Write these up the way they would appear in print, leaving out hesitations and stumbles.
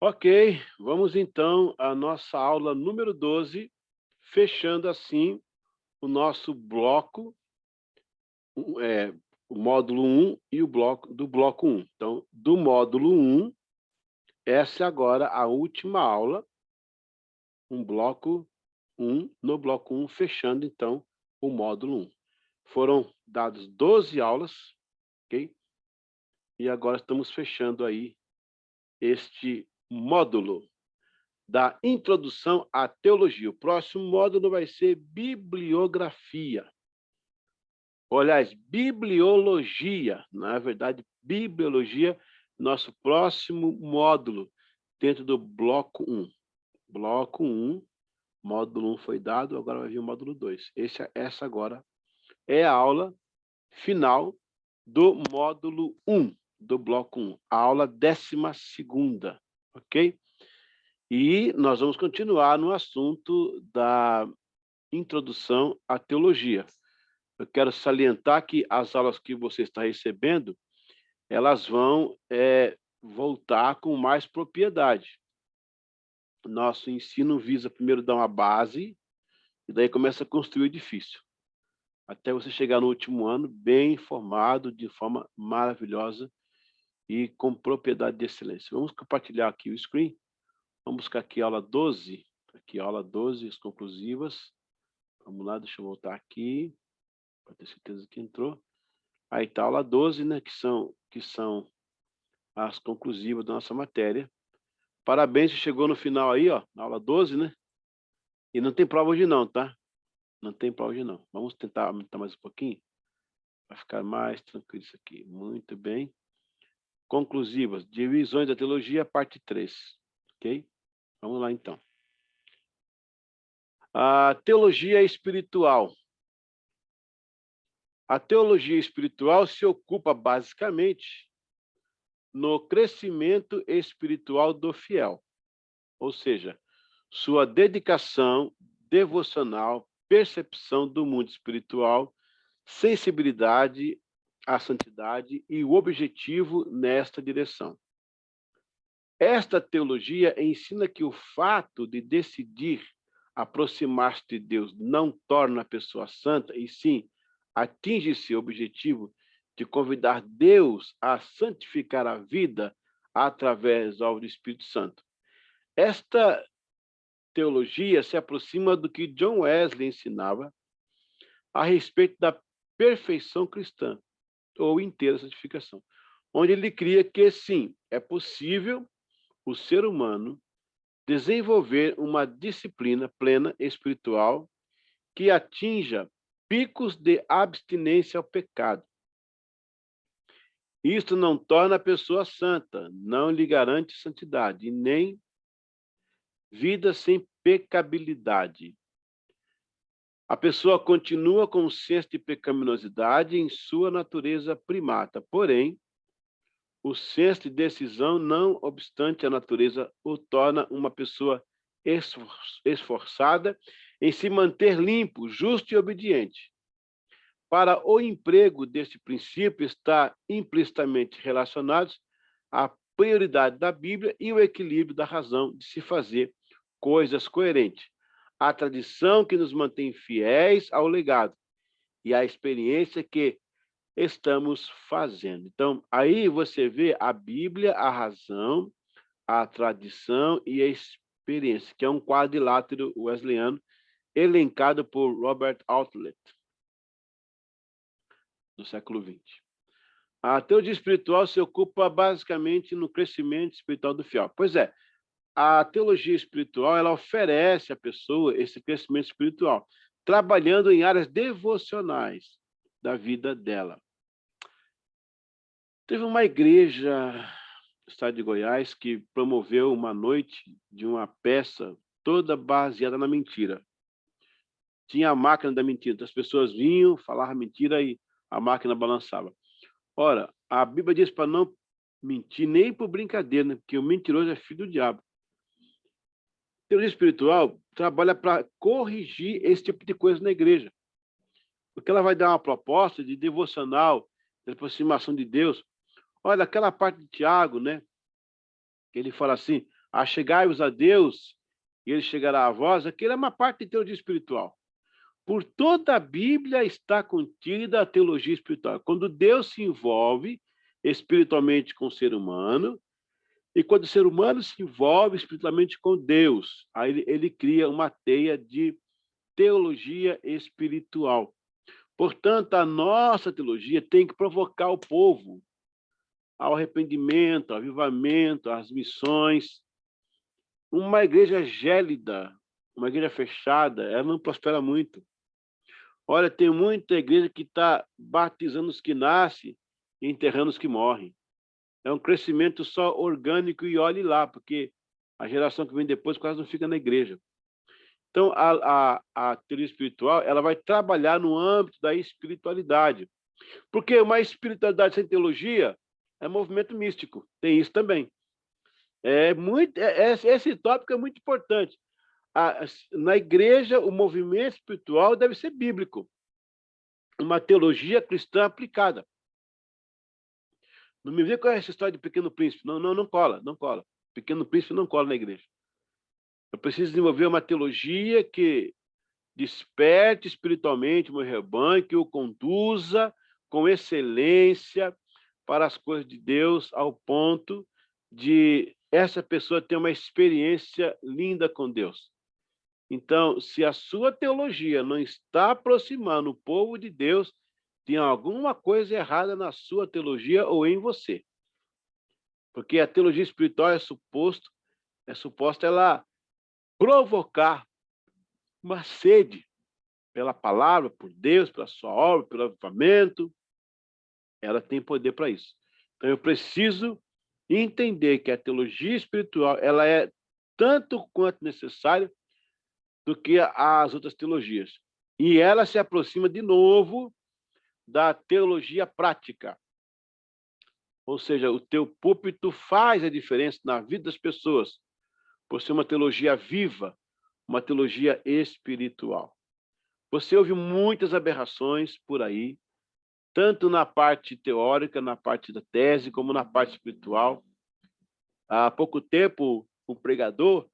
Ok, vamos então à nossa aula número 12, fechando assim o nosso bloco, o módulo 1 e o bloco do bloco 1. Então, do módulo 1, essa é agora a última aula, no bloco 1, fechando então o módulo 1. Foram dadas 12 aulas, ok? E agora estamos fechando aí este módulo da introdução à teologia. O próximo módulo vai ser bibliografia. Aliás, bibliologia, na verdade, bibliologia, nosso próximo módulo, dentro do bloco 1. Bloco 1, módulo 1 foi dado, agora vai vir o módulo 2. Essa agora é a aula final do módulo 1, do bloco 1, a aula 12ª, ok? E nós vamos continuar no assunto da introdução à teologia. Eu quero salientar que as aulas que você está recebendo, elas vão voltar com mais propriedade. Nosso ensino visa primeiro dar uma base, e daí começa a construir o edifício. Até você chegar no último ano bem informado, de forma maravilhosa e com propriedade de excelência. Vamos compartilhar aqui o screen. Vamos buscar aqui a aula 12. Aqui, aula 12, as conclusivas. Vamos lá, deixa eu voltar aqui, para ter certeza que entrou. Aí está a aula 12, né, que são as conclusivas da nossa matéria. Parabéns, você chegou no final aí, ó, na aula 12, né? E não tem prova hoje não, tá? Não tem prova hoje não. Vamos tentar aumentar mais um pouquinho, para ficar mais tranquilo isso aqui. Muito bem. Conclusivas, divisões da teologia, parte 3. Ok? Vamos lá, então. A teologia espiritual. A teologia espiritual se ocupa basicamente no crescimento espiritual do fiel, ou seja, sua dedicação devocional, percepção do mundo espiritual, sensibilidade à santidade e o objetivo nesta direção. Esta teologia ensina que o fato de decidir aproximar-se de Deus não torna a pessoa santa, e sim atinge seu objetivo de convidar Deus a santificar a vida através da obra do Espírito Santo. Esta teologia se aproxima do que John Wesley ensinava a respeito da perfeição cristã, ou inteira santificação, onde ele cria que, sim, é possível o ser humano desenvolver uma disciplina plena espiritual que atinja picos de abstinência ao pecado. Isto não torna a pessoa santa, não lhe garante santidade, e nem vida sem pecabilidade. A pessoa continua com um senso de pecaminosidade em sua natureza primata, porém, o senso de decisão, não obstante a natureza, o torna uma pessoa esforçada em se manter limpo, justo e obediente. Para o emprego deste princípio está implicitamente relacionados a prioridade da Bíblia e o equilíbrio da razão de se fazer coisas coerentes, a tradição que nos mantém fiéis ao legado e à experiência que estamos fazendo. Então, aí você vê a Bíblia, a razão, a tradição e a experiência, que é um quadrilátero wesleyano elencado por Robert Outlet, no século XX. A teologia espiritual se ocupa basicamente no crescimento espiritual do fiel. Pois é, a teologia espiritual, ela oferece à pessoa esse crescimento espiritual, trabalhando em áreas devocionais da vida dela. Teve uma igreja no estado de Goiás que promoveu uma noite de uma peça toda baseada na mentira. Tinha a máquina da mentira, então as pessoas vinham, falavam mentira e a máquina balançava. Ora, a Bíblia diz para não mentir nem por brincadeira, né? Porque o mentiroso é filho do diabo. A teologia espiritual trabalha para corrigir esse tipo de coisa na igreja, porque ela vai dar uma proposta de devocional, de aproximação de Deus. Olha, aquela parte de Tiago, né? Que ele fala assim, Achegai-vos a Deus, e ele chegará a vós. Aquilo é uma parte de teologia espiritual. Por toda a Bíblia está contida a teologia espiritual. Quando Deus se envolve espiritualmente com o ser humano, e quando o ser humano se envolve espiritualmente com Deus, aí ele cria uma teia de teologia espiritual. Portanto, a nossa teologia tem que provocar o povo ao arrependimento, ao avivamento, às missões. Uma igreja gélida, uma igreja fechada, ela não prospera muito. Olha, tem muita igreja que está batizando os que nascem e enterrando os que morrem. É um crescimento só orgânico e olhe lá, porque a geração que vem depois quase não fica na igreja. Então, a teoria espiritual ela vai trabalhar no âmbito da espiritualidade. Porque uma espiritualidade sem teologia é movimento místico. Tem isso também. Esse tópico é muito importante. Na igreja, o movimento espiritual deve ser bíblico. Uma teologia cristã aplicada. Não me vê com essa história de Pequeno Príncipe. Não cola, não cola. Pequeno Príncipe não cola na igreja. Eu preciso desenvolver uma teologia que desperte espiritualmente o meu rebanho, que o conduza com excelência para as coisas de Deus, ao ponto de essa pessoa ter uma experiência linda com Deus. Então, se a sua teologia não está aproximando o povo de Deus, tem alguma coisa errada na sua teologia ou em você. Porque a teologia espiritual é suposta ela provocar uma sede pela palavra, por Deus, pela sua obra, pelo avivamento. Ela tem poder para isso. Então, eu preciso entender que a teologia espiritual ela é tanto quanto necessária do que as outras teologias. E ela se aproxima de novo da teologia prática. Ou seja, o teu púlpito faz a diferença na vida das pessoas, por ser uma teologia viva, uma teologia espiritual. Você ouve muitas aberrações por aí, tanto na parte teórica, na parte da tese, como na parte espiritual. Há pouco tempo, um pregador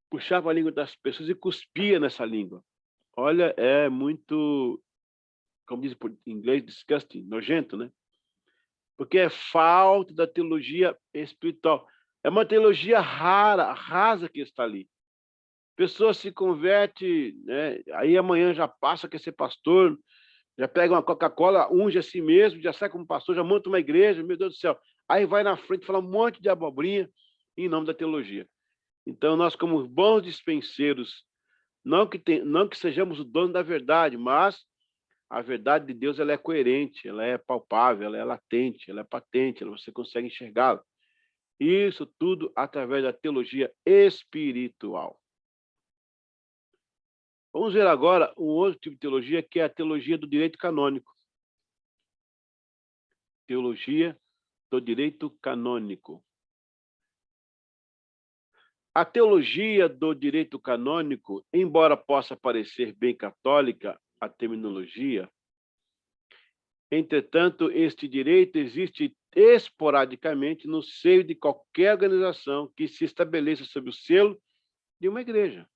puxava a língua das pessoas e cuspia nessa língua. Olha, é muito, como diz em inglês, disgusting, nojento, né? Porque é falta da teologia espiritual. É uma teologia rasa que está ali. Pessoa se converte, né? Aí amanhã já passa a quer ser pastor, já pega uma Coca-Cola, unge a si mesmo, já sai como pastor, já monta uma igreja, meu Deus do céu. Aí vai na frente falar um monte de abobrinha em nome da teologia. Então, nós, como bons dispenseiros, não que sejamos o dono da verdade, mas a verdade de Deus ela é coerente, ela é palpável, ela é latente, ela é patente, você consegue enxergá-la. Isso tudo através da teologia espiritual. Vamos ver agora um outro tipo de teologia, que é a teologia do direito canônico. Teologia do direito canônico. A teologia do direito canônico, embora possa parecer bem católica a terminologia, entretanto, este direito existe esporadicamente no seio de qualquer organização que se estabeleça sob o selo de uma igreja.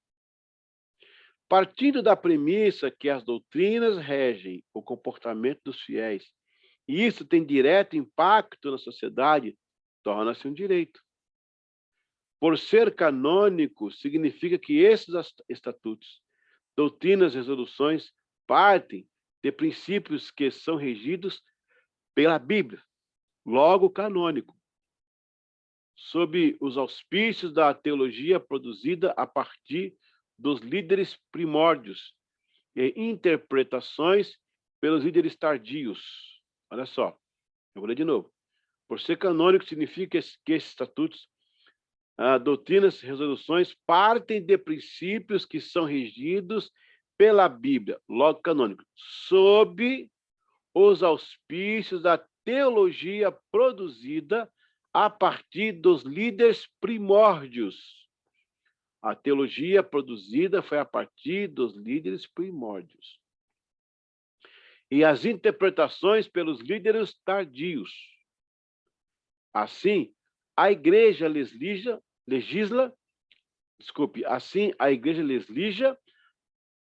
Partindo da premissa que as doutrinas regem o comportamento dos fiéis, e isso tem direto impacto na sociedade, torna-se um direito. Por ser canônico, significa que esses estatutos, doutrinas e resoluções partem de princípios que são regidos pela Bíblia, logo canônico, sob os auspícios da teologia produzida a partir dos líderes primórdios e interpretações pelos líderes tardios. Olha só, eu vou ler de novo. Por ser canônico, significa que esses estatutos, doutrinas e resoluções partem de princípios que são regidos pela Bíblia, logo canônico, sob os auspícios da teologia produzida a partir dos líderes primórdios. A teologia produzida foi a partir dos líderes primórdios. E as interpretações pelos líderes tardios. Assim, a igreja assim a igreja legisla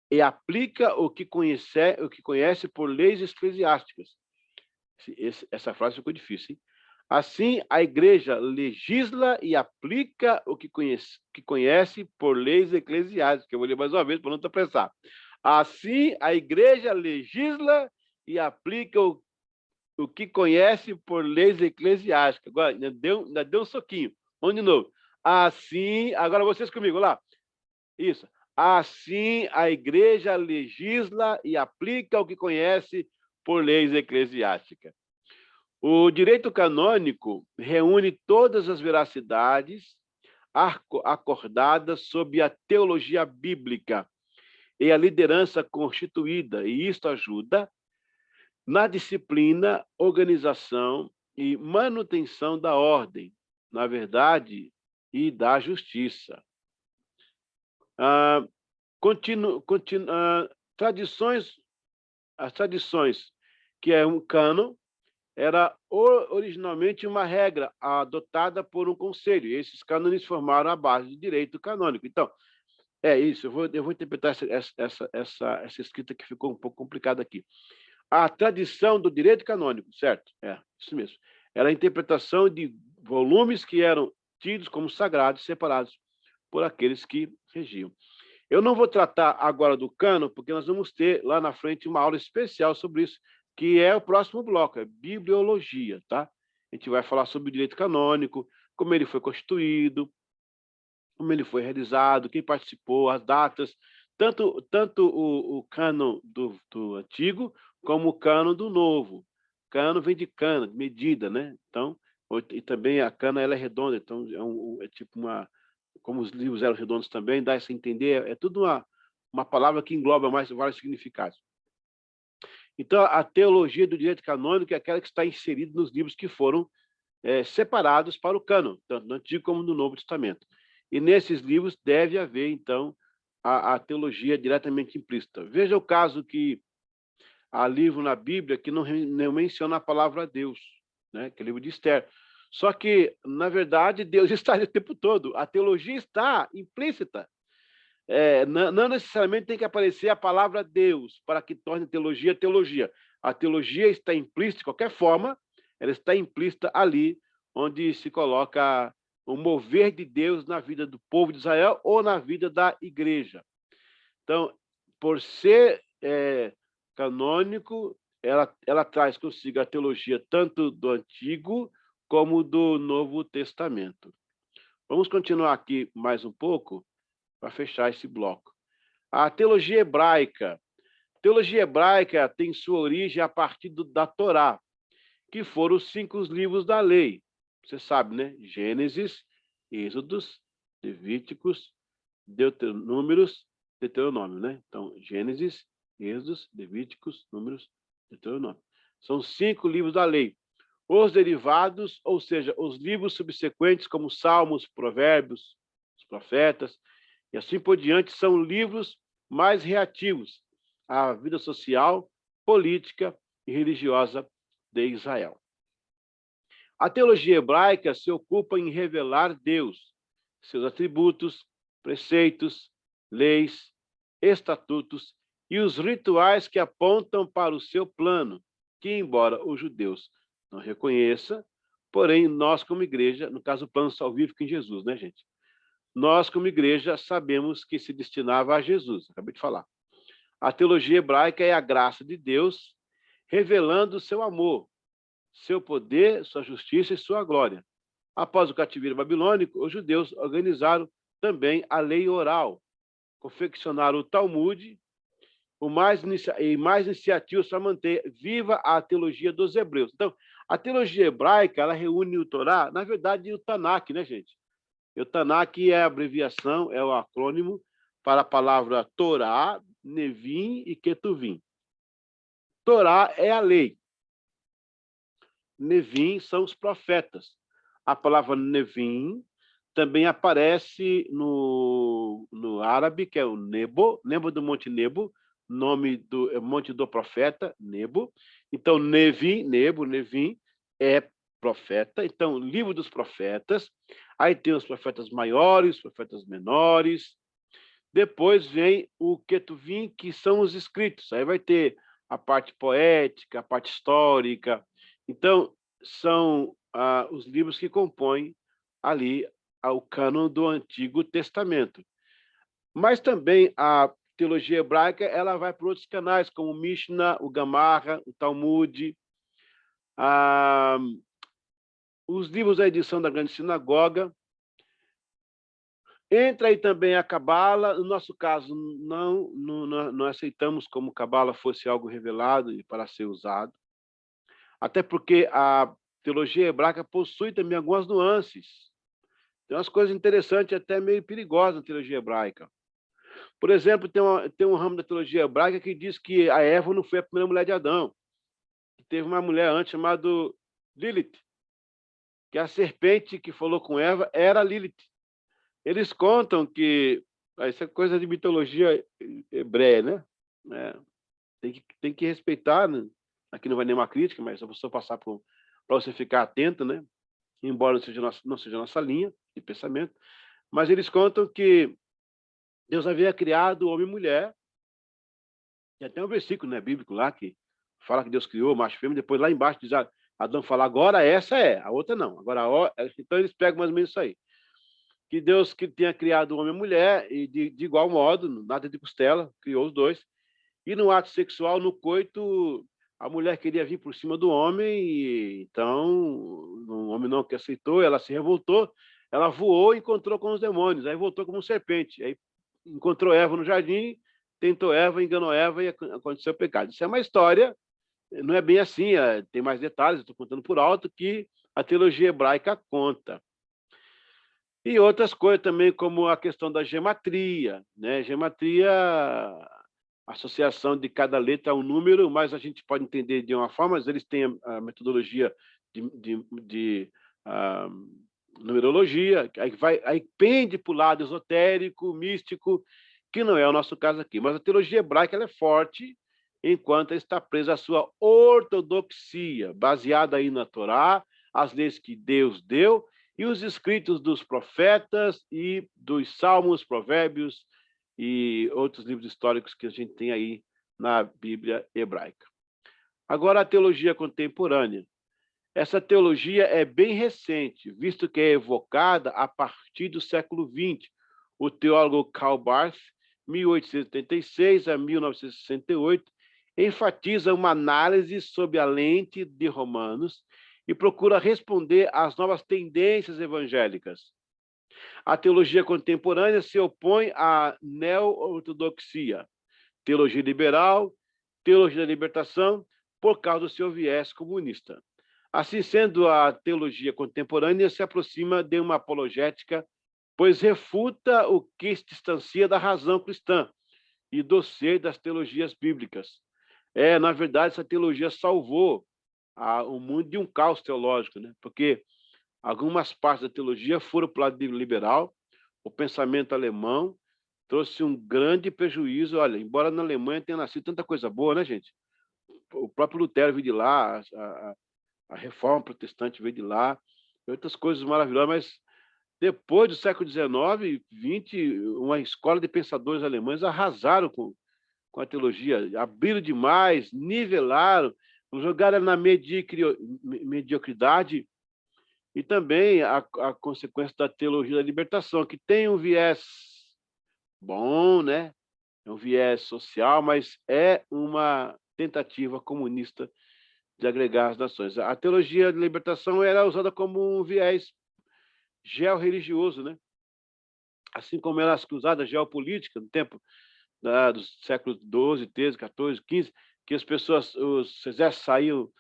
e aplica o que conhece por leis eclesiásticas. Essa frase ficou difícil, hein? Assim, a igreja legisla e aplica o que conhece por leis eclesiásticas. Eu vou ler mais uma vez para não apressar. Assim, a igreja legisla e aplica o que conhece por leis eclesiásticas. Agora, ainda deu um soquinho. Vamos de novo. Assim, agora vocês comigo, lá. Isso. Assim, a igreja legisla e aplica o que conhece por leis eclesiásticas. O direito canônico reúne todas as veracidades acordadas sob a teologia bíblica e a liderança constituída, e isto ajuda na disciplina, organização e manutenção da ordem, na verdade, e da justiça. As tradições, que é um cânon, era originalmente uma regra adotada por um conselho. E esses cânones formaram a base do direito canônico. Então, é isso. Eu vou interpretar essa escrita que ficou um pouco complicada aqui. A tradição do direito canônico, certo? É, isso mesmo. Era a interpretação de volumes que eram tidos como sagrados, separados por aqueles que regiam. Eu não vou tratar agora do cânon, porque nós vamos ter lá na frente uma aula especial sobre isso, que é o próximo bloco, é bibliologia, tá? A gente vai falar sobre o direito canônico, como ele foi constituído, como ele foi realizado, quem participou, as datas, tanto o cânon do antigo, como o cânon do novo. Cânon vem de cana, de medida, né? Então, e também a cana ela é redonda, então é tipo uma... Como os livros eram redondos também, dá isso a entender, é tudo uma palavra que engloba mais vários significados. Então, a teologia do direito canônico é aquela que está inserida nos livros que foram separados para o cânon, tanto no Antigo como no Novo Testamento. E nesses livros deve haver, então, a teologia diretamente implícita. Veja o caso que há livro na Bíblia que não menciona a palavra Deus, né? Que é o livro de Esther. Só que, na verdade, Deus está ali o tempo todo. A teologia está implícita. Não necessariamente tem que aparecer a palavra Deus para que torne teologia teologia. A teologia está implícita de qualquer forma, ela está implícita ali, onde se coloca o mover de Deus na vida do povo de Israel ou na vida da igreja. Então, por ser canônico, ela traz consigo a teologia tanto do Antigo como do Novo Testamento. Vamos continuar aqui mais um pouco para fechar esse bloco. A teologia hebraica. A teologia hebraica tem sua origem a partir da Torá, que foram os 5 livros da lei. Você sabe, né? Gênesis, Êxodos, Levíticos, Números, Deuteronômio, né? Então, Gênesis, Êxodos, Levíticos, Números, Deuteronômio. São 5 livros da lei. Os derivados, ou seja, os livros subsequentes, como Salmos, Provérbios, os Profetas, e assim por diante, são livros mais reativos à vida social, política e religiosa de Israel. A teologia hebraica se ocupa em revelar Deus, seus atributos, preceitos, leis, estatutos e os rituais que apontam para o seu plano, que, embora os judeus não reconheçam, porém, nós, como igreja, no caso, o plano salvífico em Jesus, né, gente? Nós, como igreja, sabemos que se destinava a Jesus, acabei de falar. A teologia hebraica é a graça de Deus revelando o seu amor, seu poder, sua justiça e sua glória. Após o cativeiro babilônico, os judeus organizaram também a lei oral, confeccionaram o Talmud, mais iniciativas para manter viva a teologia dos hebreus. Então, a teologia hebraica, ela reúne o Torá, na verdade, o Tanakh, né, gente? O Tanakh é a abreviação, é o acrônimo para a palavra Torá, Nevim e Ketuvim. Torá é a lei. Nevim são os profetas. A palavra Nevim também aparece no árabe, que é o Nebo, lembra do Monte Nebo, nome do Monte do Profeta, Nebo. Então, Nevim, Nebo, Nevim, é profeta. Então, livro dos profetas. Aí tem os profetas maiores, os profetas menores. Depois vem o Ketuvim, que são os escritos. Aí vai ter a parte poética, a parte histórica. Então, são os livros que compõem ali o cânon do Antigo Testamento. Mas também a teologia hebraica ela vai por outros canais, como o Mishnah, o Gamarra, o Talmud, os livros da edição da Grande Sinagoga. Entra aí também a Cabala. No nosso caso, não aceitamos como Cabala fosse algo revelado e para ser usado. Até porque a teologia hebraica possui também algumas nuances. Tem umas coisas interessantes, até meio perigosas na teologia hebraica. Por exemplo, tem um ramo da teologia hebraica que diz que a Eva não foi a primeira mulher de Adão. Teve uma mulher antes chamada Lilith, que a serpente que falou com Eva era Lilith. Eles contam que... Isso é coisa de mitologia hebreia, né? Tem que respeitar, né? Aqui não vai nenhuma crítica, mas eu vou só passar para você ficar atento, né? Embora não seja nossa linha de pensamento. Mas eles contam que Deus havia criado homem e mulher. Tem até um versículo, né, bíblico lá que fala que Deus criou macho e fêmea. Depois lá embaixo diz, Adão fala, agora essa é, a outra não. Agora, então eles pegam mais ou menos isso aí. Que Deus que tenha criado o homem e mulher, e de igual modo, nada de costela, criou os dois. E no ato sexual, no coito, a mulher queria vir por cima do homem, e então o homem não que aceitou, ela se revoltou, ela voou e encontrou com os demônios, aí voltou como serpente. Aí encontrou Eva no jardim, tentou Eva, enganou Eva e aconteceu o pecado. Isso é uma história, não é bem assim, tem mais detalhes, estou contando por alto, que a teologia hebraica conta. E outras coisas também, como a questão da gematria, né? Gematria, associação de cada letra a um número, mas a gente pode entender de uma forma, mas eles têm a metodologia de numerologia, aí pende para o lado esotérico, místico, que não é o nosso caso aqui. Mas a teologia hebraica ela é forte, enquanto ela está presa à sua ortodoxia, baseada aí na Torá, as leis que Deus deu, e os escritos dos profetas e dos salmos, provérbios e outros livros históricos que a gente tem aí na Bíblia hebraica. Agora, a teologia contemporânea. Essa teologia é bem recente, visto que é evocada a partir do século XX. O teólogo Karl Barth, 1886 a 1968, enfatiza uma análise sob a lente de Romanos e procura responder às novas tendências evangélicas. A teologia contemporânea se opõe à neo-ortodoxia, teologia liberal, teologia da libertação, por causa do seu viés comunista. Assim sendo, a teologia contemporânea se aproxima de uma apologética, pois refuta o que se distancia da razão cristã e do ser das teologias bíblicas. Na verdade, essa teologia salvou o mundo de um caos teológico, né? Porque algumas partes da teologia foram para o lado liberal, o pensamento alemão trouxe um grande prejuízo. Olha, embora na Alemanha tenha nascido tanta coisa boa, né, gente? O próprio Lutero veio de lá, a reforma protestante veio de lá, outras coisas maravilhosas, mas depois do século XIX e XX, uma escola de pensadores alemães arrasaram com a teologia, abriram demais, nivelaram, jogaram na mediocridade, e também a consequência da teologia da libertação, que tem um viés bom, né? É um viés social, mas é uma tentativa comunista de agregar as nações. A teologia da libertação era usada como um viés georreligioso, né? Assim como era usada a geopolítica no tempo dos séculos XII, XIII, XIV, XV, que as pessoas, os exércitos saíam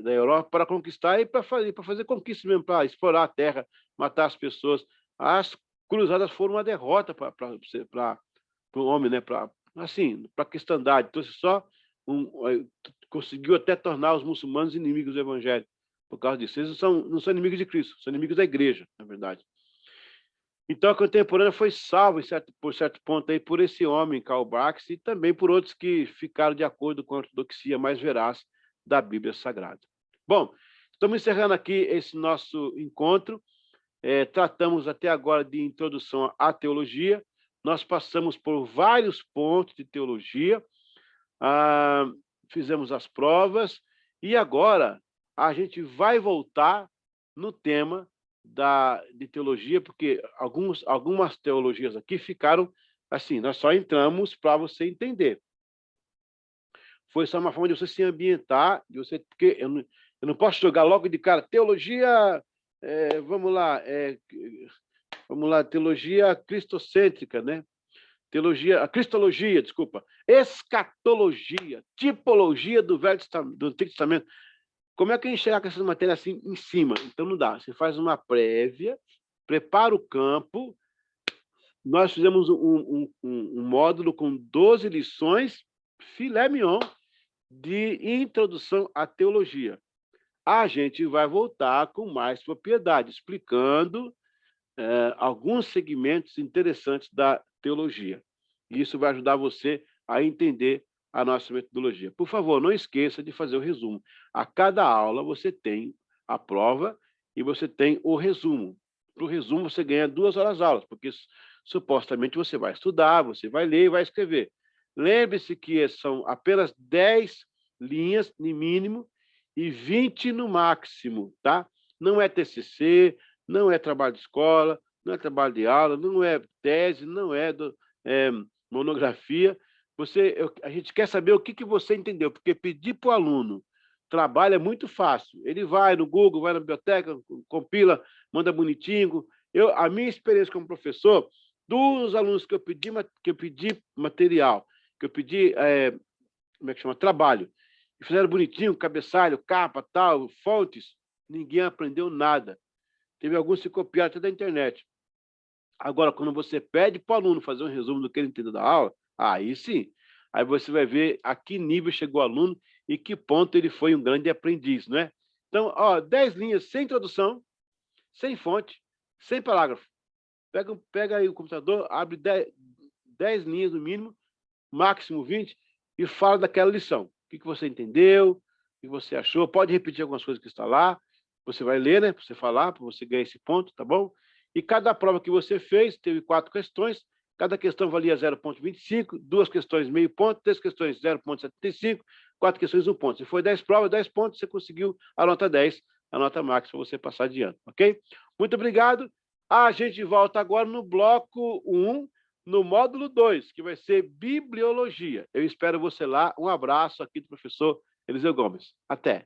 da Europa para conquistar e para fazer conquistas mesmo, para explorar a terra, matar as pessoas. As cruzadas foram uma derrota para o homem, né? Para a cristandade. Então, conseguiu até tornar os muçulmanos inimigos do evangelho por causa disso. Eles não são inimigos de Cristo, são inimigos da igreja, na verdade. Então, a contemporânea foi salva, por certo ponto, aí, por esse homem, Karl Barth, e também por outros que ficaram de acordo com a ortodoxia mais veraz da Bíblia Sagrada. Bom, Estamos encerrando aqui esse nosso encontro. Tratamos até agora de introdução à teologia. Nós passamos por vários pontos de teologia, fizemos as provas, e agora a gente vai voltar no tema de teologia, porque algumas teologias aqui ficaram assim, nós só entramos para você entender. Foi só uma forma de você se ambientar, porque eu não posso jogar logo de cara, teologia, vamos lá, teologia cristocêntrica, né? Cristologia, desculpa, escatologia, tipologia do do Antigo Testamento. Como é que a gente chega com essas matérias assim em cima? Então não dá. Você faz uma prévia, prepara o campo. Nós fizemos um módulo com 12 lições, filé mignon, de introdução à teologia. A gente vai voltar com mais propriedade, explicando alguns segmentos interessantes da teologia. Isso vai ajudar você a entender a nossa metodologia. Por favor, não esqueça de fazer o resumo. A cada aula você tem a prova e você tem o resumo. Para o resumo, você ganha 2 horas aulas, porque supostamente você vai estudar, você vai ler e vai escrever. Lembre-se que são apenas 10 linhas, no mínimo, e 20 no máximo, tá? Não é TCC, não é trabalho de escola, não é trabalho de aula, não é tese, não é monografia. A gente quer saber o que você entendeu, porque pedir para o aluno trabalho é muito fácil. Ele vai no Google, vai na biblioteca, compila, manda bonitinho. A minha experiência como professor, dos alunos que eu pedi material, que eu pedi, como é que chama? Trabalho, e fizeram bonitinho, cabeçalho, capa, tal, fontes, ninguém aprendeu nada. Teve alguns que copiaram até da internet. Agora, quando você pede para o aluno fazer um resumo do que ele entendeu da aula, aí sim. Aí você vai ver a que nível chegou o aluno e que ponto ele foi um grande aprendiz, não é? Então, 10 linhas sem introdução, sem fonte, sem parágrafo. Pega aí o computador, abre 10 linhas no mínimo, máximo 20, e fala daquela lição. O que você entendeu, o que você achou. Pode repetir algumas coisas que está lá. Você vai ler, né? Para você falar, para você ganhar esse ponto, tá bom? E cada prova que você fez, teve 4 questões. Cada questão valia 0,25, 2 questões meio ponto, 3 questões 0,75, 4 questões 1 ponto. Se foi 10 provas, 10 pontos, você conseguiu a nota 10, a nota máxima para você passar adiante, ok? Muito obrigado. A gente volta agora no bloco 1, no módulo 2, que vai ser Bibliologia. Eu espero você lá. Um abraço aqui do professor Eliseu Gomes. Até!